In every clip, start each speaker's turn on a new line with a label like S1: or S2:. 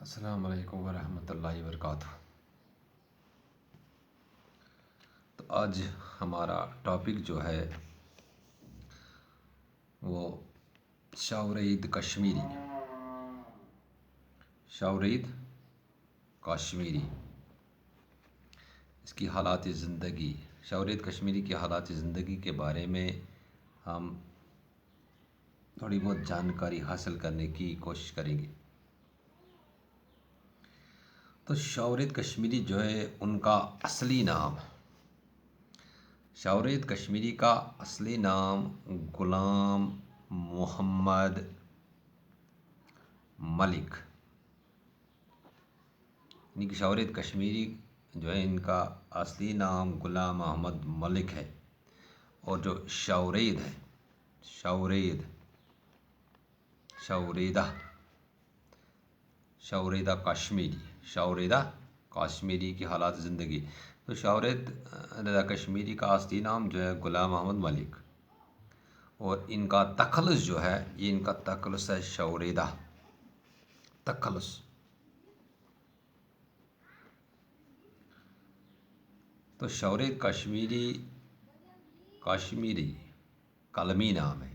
S1: السلام علیکم ورحمۃ اللہ وبرکاتہ۔ تو آج ہمارا ٹاپک جو ہے وہ شاورید کشمیری اس کی حالات زندگی، شاورید کشمیری کی حالات زندگی کے بارے میں ہم تھوڑی بہت جانکاری حاصل کرنے کی کوشش کریں گے۔ تو شاورید کشمیری جو ہے ان کا اصلی نام، شاورید کشمیری کا اصلی نام غلام محمد ملک، یعنی کہ شاورید کشمیری جو ہے ان کا اصلی نام غلام محمد ملک ہے، اور جو شاورید ہے، شوریدہ کشمیری کی حالات زندگی۔ تو شاورید کشمیری کا اصلی نام جو ہے غلام محمد ملک، اور ان کا تخلص جو ہے، یہ ان کا تخلص ہے شوریدہ تخلص۔ تو شاورید کشمیری قلمی نام ہے،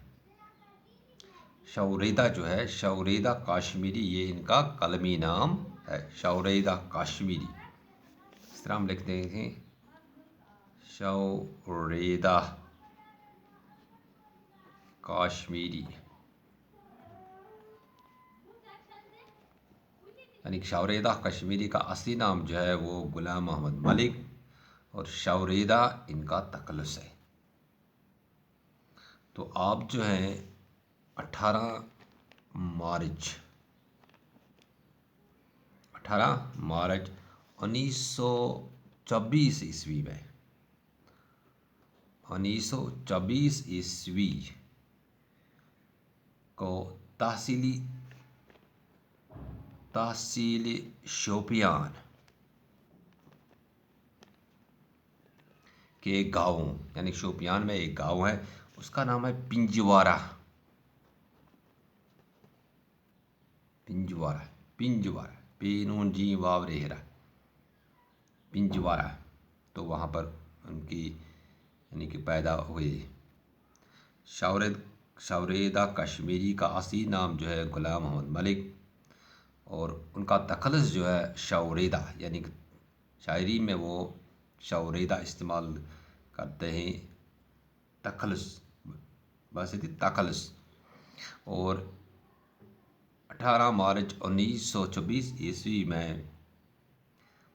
S1: شوریدہ جو ہے شوریدہ کشمیری، یہ ان کا قلمی نام ہے شوریدہ کشمیری۔ اس طرح ہم لکھتے ہیں شوریدہ کشمیری، یعنی کہ شوریدہ کشمیری کا اصلی نام جو ہے وہ غلام محمد ملک، اور شوریدہ ان کا تخلص ہے۔ تو آپ جو ہیں 18 مارچ 1924 عیسوی میں 1924 عیسوی کو تحصیل شوپیان کے ایک گاؤں، یعنی شوپیان میں ایک گاؤں ہے، اس کا نام ہے پنجوارہ، پینون جی واو ریہرا، پنجوارہ۔ تو وہاں پر ان کی یعنی کہ پیدا ہوئے۔ شوریدہ کشمیری کا اصلی نام جو ہے غلام محمد ملک، اور ان کا تخلص جو ہے شوریدہ، یعنی کہ شاعری میں وہ شوریدہ استعمال کرتے ہیں، تخلص۔ اور 18 مارچ 1924 عیسوی میں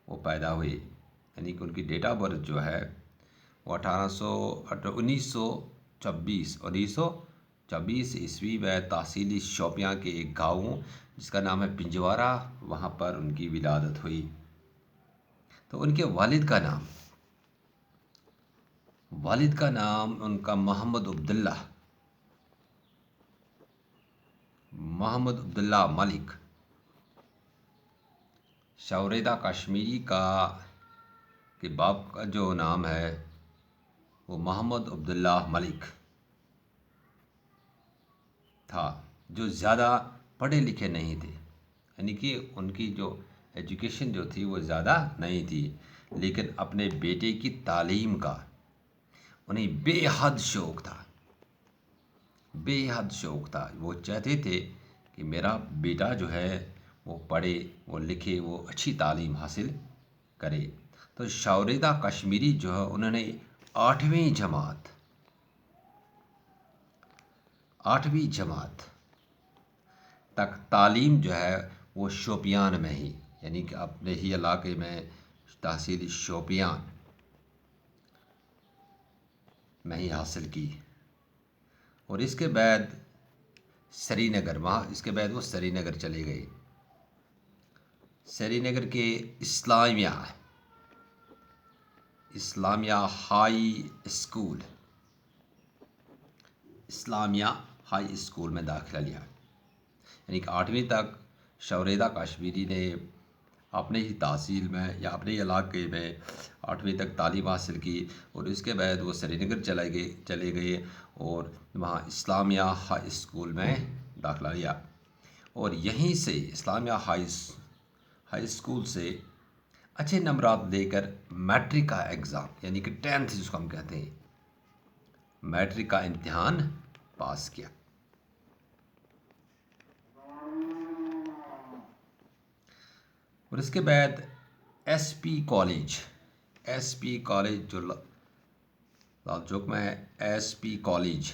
S1: وہ پیدا ہوئے، یعنی کہ ان کی ڈیٹ آف برتھ جو ہے وہ 1924 عیسوی میں تحصیل شوپیان کے ایک گاؤں جس کا نام ہے پنجوارہ، وہاں پر ان کی ولادت ہوئی۔ تو ان کے والد کا نام ان کا محمد عبداللہ ملک۔ شوریدہ کشمیری کے باپ کا جو نام ہے وہ محمد عبداللہ ملک تھا، جو زیادہ پڑھے لکھے نہیں تھے، یعنی کہ ان کی جو ایجوکیشن جو تھی وہ زیادہ نہیں تھی، لیکن اپنے بیٹے کی تعلیم کا انہیں بے حد شوق تھا۔ وہ چاہتے تھے کہ میرا بیٹا جو ہے وہ پڑھے، وہ لکھے، وہ اچھی تعلیم حاصل کرے۔ تو شوریدہ کشمیری جو ہے انہوں نے 8ویں جماعت تک تعلیم جو ہے وہ شوپیان میں ہی، یعنی کہ اپنے ہی علاقے میں تحصیل شوپیان میں ہی حاصل کی، اور اس کے بعد وہ سری نگر چلے گئے۔ سری نگر کے اسلامیہ ہائی اسکول میں داخلہ لیا، یعنی کہ 8ویں تک شوریدہ کشمیری نے اپنے ہی تحصیل میں یا اپنے ہی علاقے میں 8ویں تک تعلیم حاصل کی، اور اس کے بعد وہ سری نگر چلے گئے اور وہاں اسلامیہ ہائی اسکول میں داخلہ لیا، اور یہیں سے اسلامیہ ہائی ہائی اسکول سے اچھے نمبرات لے کر میٹرک کا ایگزام یعنی کہ 10th جس کو ہم کہتے ہیں میٹرک کا امتحان پاس کیا. اور اس کے بعد ایس پی کالج جو لال چوک میں ہے، ایس پی کالج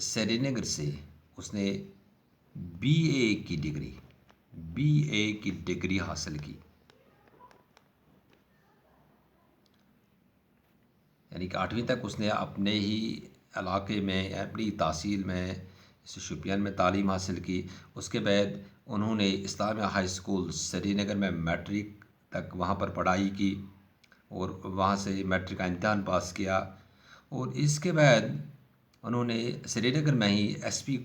S1: سری نگر سے اس نے بی اے کی ڈگری حاصل کی. یعنی کہ 8ویں تک اس نے اپنے ہی علاقے میں اپنی تحصیل میں شوپین میں تعلیم حاصل کی. اس کے بعد انہوں نے اسلامیہ ہائی اسکول سری نگر میں میٹرک تک وہاں پر پڑھائی کی اور وہاں سے میٹرک کا امتحان پاس کیا. اور اس کے بعد انہوں نے سری نگر میں ہی ایس پی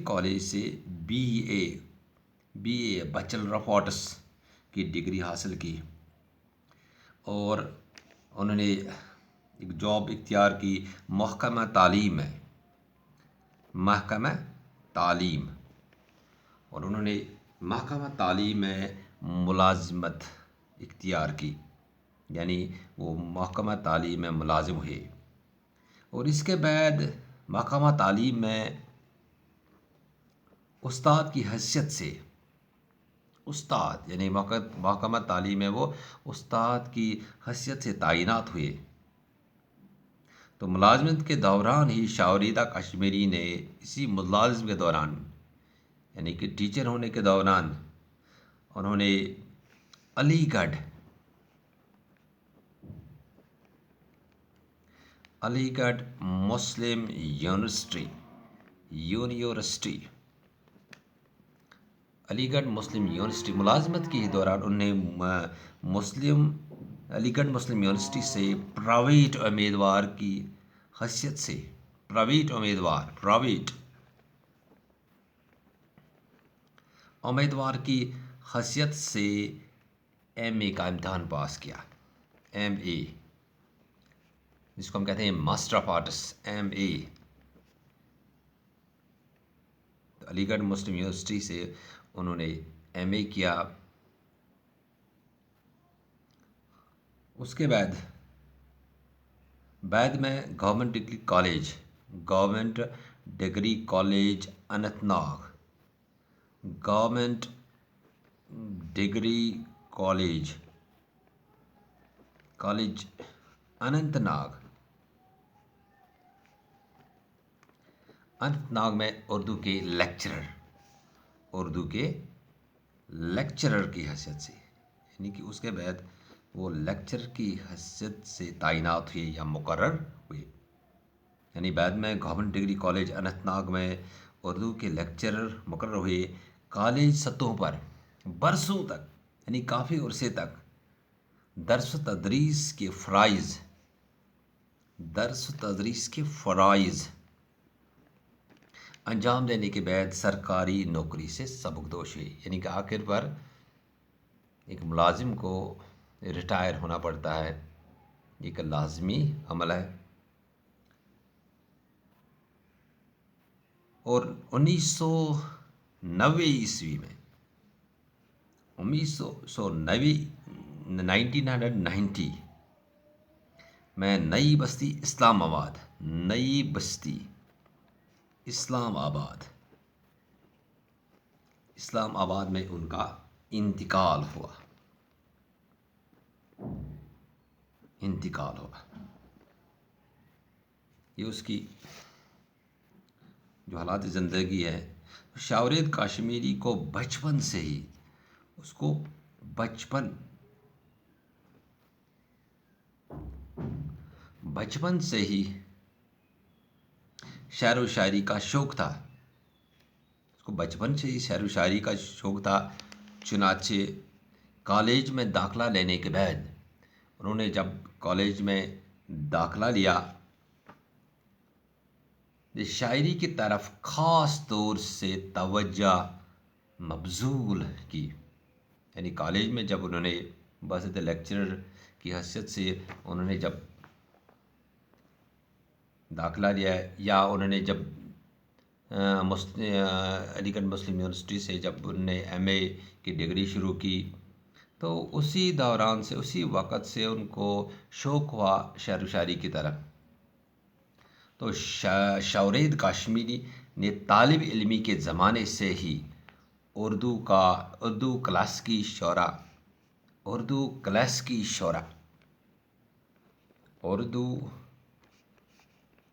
S1: کالج سے B A bachelor of arts کی ڈگری حاصل کی. اور انہوں نے ایک جاب اختیار کی محکمہ تعلیم اور انہوں نے محکمہ تعلیم میں ملازمت اختیار کی، یعنی وہ محکمہ تعلیم میں ملازم ہوئے. اور اس کے بعد محکمہ تعلیم میں استاد کی حیثیت سے یعنی محکمہ تعلیم میں وہ استاد کی حیثیت سے تعینات ہوئے. تو ملازمت کے دوران ہی شاوریدہ کشمیری نے اسی ملازم کے دوران یعنی کہ ٹیچر ہونے کے دوران انہوں نے علی گڑھ مسلم یونیورسٹی ملازمت کے دوران انہوں نے علی گڑھ مسلم یونیورسٹی سے پرائیویٹ امیدوار کی حیثیت سے ایم اے کا امتحان پاس کیا. ایم اے جس کو ہم کہتے ہیں ماسٹر آف آرٹس ایم اے. علی گڑھ مسلم یونیورسٹی سے انہوں نے ایم اے کیا. اس کے بعد میں government degree college Anantnag میں اردو کے لیکچرر کی حیثیت سے یعنی کہ اس کے بعد وہ لیکچر کی حیثیت سے تعینات ہوئے یا مقرر ہوئے. یعنی بعد میں government degree college Anantnag میں اردو کے لیکچرر مقرر ہوئے. کالج سطحوں پر برسوں تک یعنی کافی عرصے تک درس و تدریس کے فرائض انجام دینے کے بعد سرکاری نوکری سے سبکدوش ہوئی. یعنی کہ آخر پر ایک ملازم کو ریٹائر ہونا پڑتا ہے، ایک لازمی عمل ہے. اور 1990 میں نئی بستی اسلام آباد میں ان کا انتقال ہوا. یہ اس کی جو حالات زندگی ہے. شاورید کاشمیری کو بچپن سے ہی شعر و شاعری کا شوق تھا. چنانچہ کالج میں داخلہ لینے کے بعد انہوں نے جب کالج میں داخلہ لیا شاعری کی طرف خاص طور سے توجہ مبذول کی. یعنی کالج میں جب انہوں نے بحیثیت لیکچرر کی حیثیت سے انہوں نے جب داخلہ لیا یا انہوں نے جب علی گڑھ مسلم یونیورسٹی سے جب انہوں نے ایم اے کی ڈگری شروع کی تو اسی دوران سے اسی وقت سے ان کو شوق ہوا شعر و شاعری کی طرف. تو شورید کاشمیری نے طالب علمی کے زمانے سے ہی اردو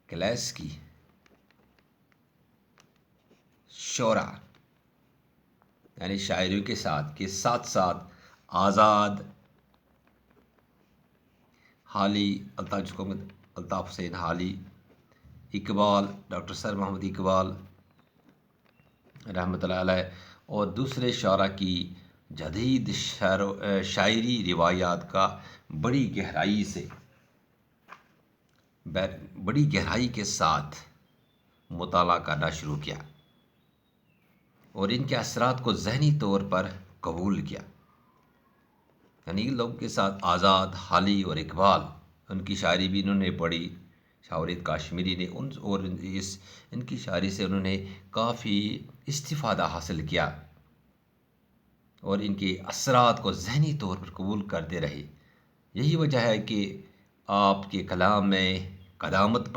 S1: کلاسیکی شعرا یعنی شاعریوں کے ساتھ ساتھ آزاد، حالی الطاف حسین حالی، اقبال، ڈاکٹر سر محمد اقبال رحمۃ اللہ علیہ اور دوسرے شعراء کی جدید شاعری روایات کا بڑی گہرائی کے ساتھ مطالعہ کرنا شروع کیا اور ان کے اثرات کو ذہنی طور پر قبول کیا. یعنی لوگوں کے ساتھ آزاد، حالی اور اقبال، ان کی شاعری بھی انہوں نے پڑھی. شورید کاشمیری نے ان کی شاعری سے انہوں نے کافی استفادہ حاصل کیا اور ان کے اثرات کو ذہنی طور پر قبول کرتے رہے. یہی وجہ ہے کہ آپ کے کلام میں قدامت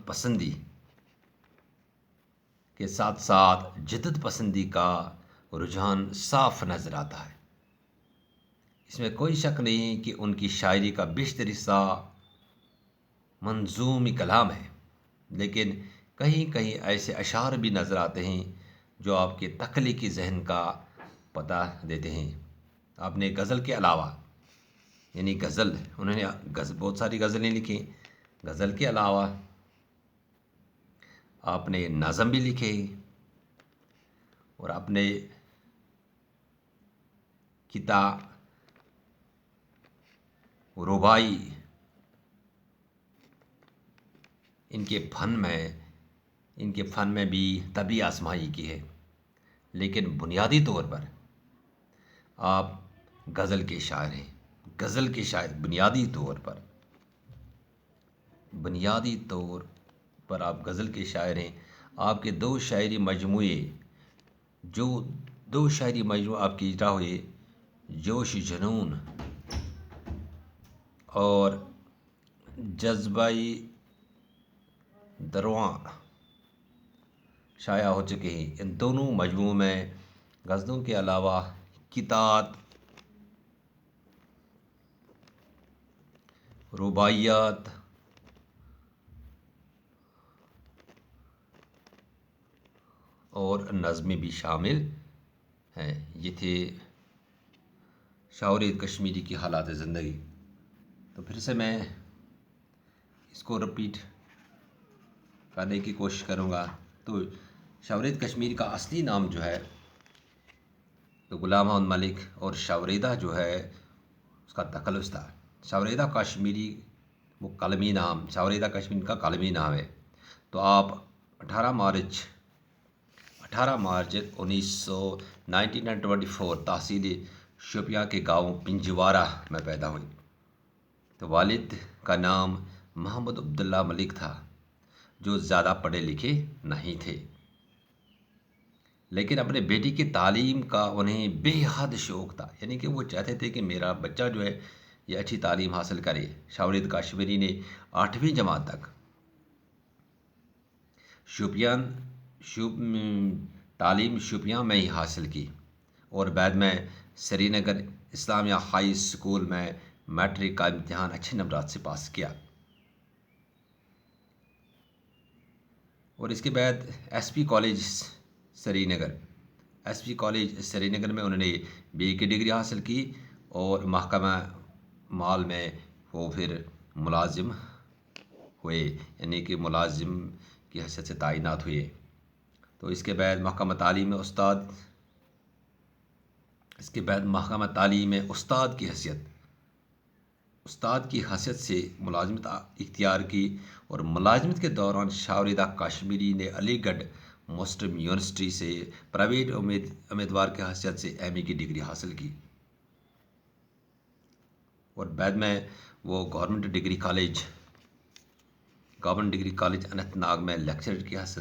S1: پسندی کے ساتھ ساتھ جدت پسندی کا رجحان صاف نظر آتا ہے. اس میں کوئی شک نہیں کہ ان کی شاعری کا بیشتر حصہ منظومی کلام ہے، لیکن کہیں ایسے اشعار بھی نظر آتے ہیں جو آپ کے تخلیقی ذہن کا پتہ دیتے ہیں. آپ نے غزل کے علاوہ، یعنی انہوں نے بہت ساری غزلیں لکھی. غزل کے علاوہ آپ نے نظم بھی لکھے اور آپ نے کتاب، ربائی، ان کے فن میں بھی طبی آزمائی کی ہے. لیکن بنیادی طور پر آپ غزل کے شاعر ہیں. بنیادی طور پر آپ غزل کے شاعر ہیں. آپ کے دو شاعری مجموعے آپ کے اجرا ہوئے، جوش جنون اور جذبہ درواں شائع ہو چکے ہیں. ان دونوں مجموعوں میں غزلوں کے علاوہ کتاب، رباعیات اور نظمیں بھی شامل ہیں. یہ تھے شورید کشمیری کی حالات زندگی. تو پھر سے میں اس کو رپیٹ کرنے کی کوشش کروں گا. تو شورید کشمیری کا اصلی نام جو ہے تو غلام محمد ملک، اور شوریدہ جو ہے اس کا تخلص تھا. شوریدہ کاشمیری وہ شوریدہ کشمیری کا قلمی نام ہے. تو آپ 18 مارچ 1924 تحصیل شوپیاں کے گاؤں پنجوارہ میں پیدا ہوئی. تو والد کا نام محمد عبداللہ ملک تھا، جو زیادہ پڑھے لکھے نہیں تھے، لیکن اپنے بیٹی کی تعلیم کا انہیں بے حد شوق تھا. یعنی کہ وہ چاہتے تھے کہ میرا بچہ جو ہے یہ اچھی تعلیم حاصل کرے. شورید کاشمیری نے 8ویں جماعت تک تعلیم شوپیاں میں ہی حاصل کی اور بعد میں سری نگر اسلامیہ ہائی اسکول میں میٹرک کا امتحان اچھے نمبرات سے پاس کیا. اور اس کے بعد ایس پی کالج سری نگر میں انہوں نے بی اے کی ڈگری حاصل کی اور محکمہ مال میں وہ پھر ملازم ہوئے، یعنی کہ ملازم کی حیثیت سے تعینات ہوئے. تو اس کے بعد محکمہ تعلیم میں استاد کی حیثیت سے ملازمت اختیار کی. اور ملازمت کے دوران شوریدہ کاشمیری نے علی گڑھ مسلم یونیورسٹی سے پرائیویٹ امیدوار کی حیثیت سے ایم اے کی ڈگری حاصل کی. اور بعد میں وہ government degree college government degree college Anantnag میں لیکچرر کی حیثیت